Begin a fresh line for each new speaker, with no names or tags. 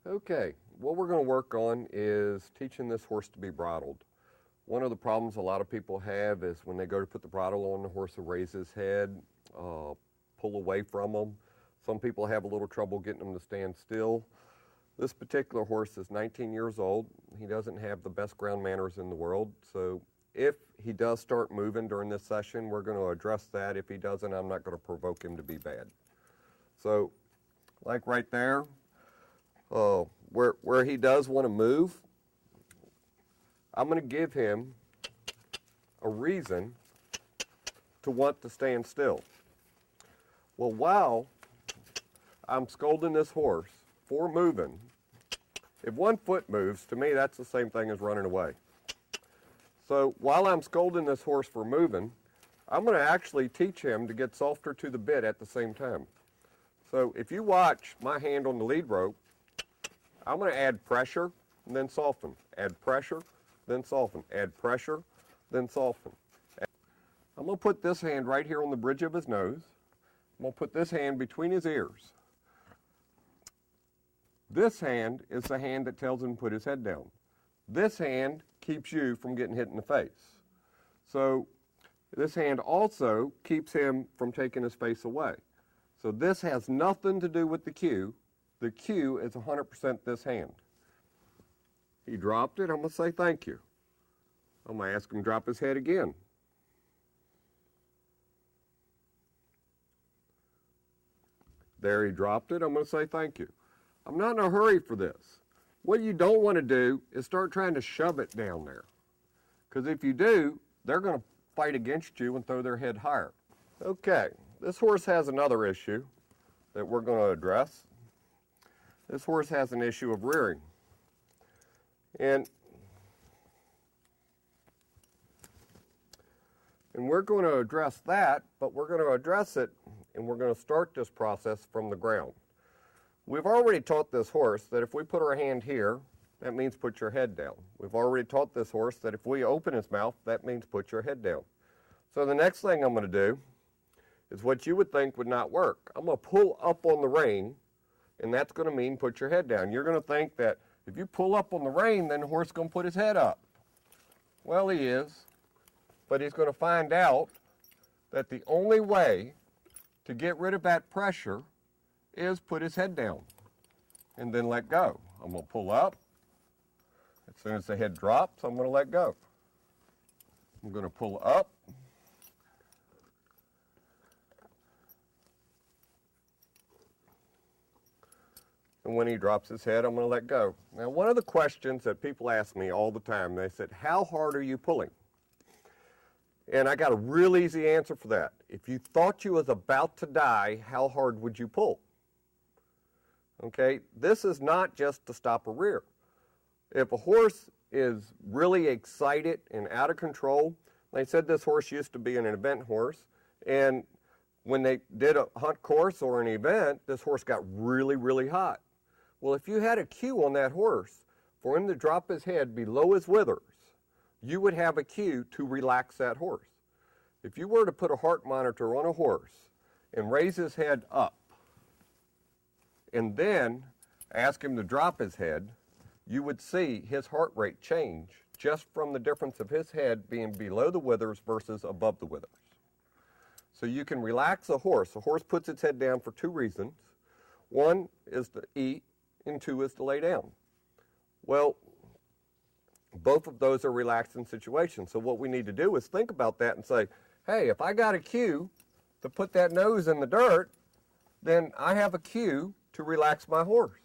Okay, what we're going to work on is teaching this horse to be bridled. One of the problems a lot of people have is when they go to put the bridle on, the horse will raise his head, pull away from them. Some people have a little trouble getting them to stand still. This particular horse is 19 years old. He doesn't have the best ground manners in the world, so if he does start moving during this session, we're going to address that. If he doesn't, I'm not going to provoke him to be bad. So, like right there, where he does want to move, I'm going to give him a reason to want to stand still. Well, while I'm scolding this horse for moving, if one foot moves, to me that's the same thing as running away. So while I'm scolding this horse for moving, I'm going to actually teach him to get softer to the bit at the same time. So if you watch my hand on the lead rope, I'm going to add pressure and then soften. Add pressure, then soften. Add pressure, then soften. I'm going to put this hand right here on the bridge of his nose. I'm going to put this hand between his ears. This hand is the hand that tells him to put his head down. This hand keeps you from getting hit in the face. So this hand also keeps him from taking his face away. So this has nothing to do with the cue. The cue is 100% this hand. He dropped it, I'm going to say thank you. I'm going to ask him to drop his head again. There, he dropped it, I'm going to say thank you. I'm not in a hurry for this. What you don't want to do is start trying to shove it down there. Because if you do, they're going to fight against you and throw their head higher. Okay, this horse has another issue that we're going to address. This horse has an issue of rearing. And we're going to address that, but we're going to address it and we're going to start this process from the ground. We've already taught this horse that if we put our hand here, that means put your head down. We've already taught this horse that if we open his mouth, that means put your head down. So the next thing I'm going to do is what you would think would not work. I'm going to pull up on the rein, and that's going to mean put your head down. You're going to think that if you pull up on the rein, then the horse is going to put his head up. Well, he is, but he's going to find out that the only way to get rid of that pressure is put his head down and then let go. I'm going to pull up. As soon as the head drops, I'm going to let go. I'm going to pull up. And when he drops his head, I'm going to let go. Now, one of the questions that people ask me all the time, they said, how hard are you pulling? And I got a real easy answer for that. If you thought you was about to die, how hard would you pull? Okay, this is not just to stop a rear. If a horse is really excited and out of control, they said this horse used to be an event horse, and when they did a hunt course or an event, this horse got really, really hot. Well, if you had a cue on that horse for him to drop his head below his withers, you would have a cue to relax that horse. If you were to put a heart monitor on a horse and raise his head up, and then ask him to drop his head, you would see his heart rate change just from the difference of his head being below the withers versus above the withers. So you can relax a horse. A horse puts its head down for two reasons. One is to eat, and two is to lay down. Well, both of those are relaxing situations. So what we need to do is think about that and say, hey, if I got a cue to put that nose in the dirt, then I have a cue to relax my horse.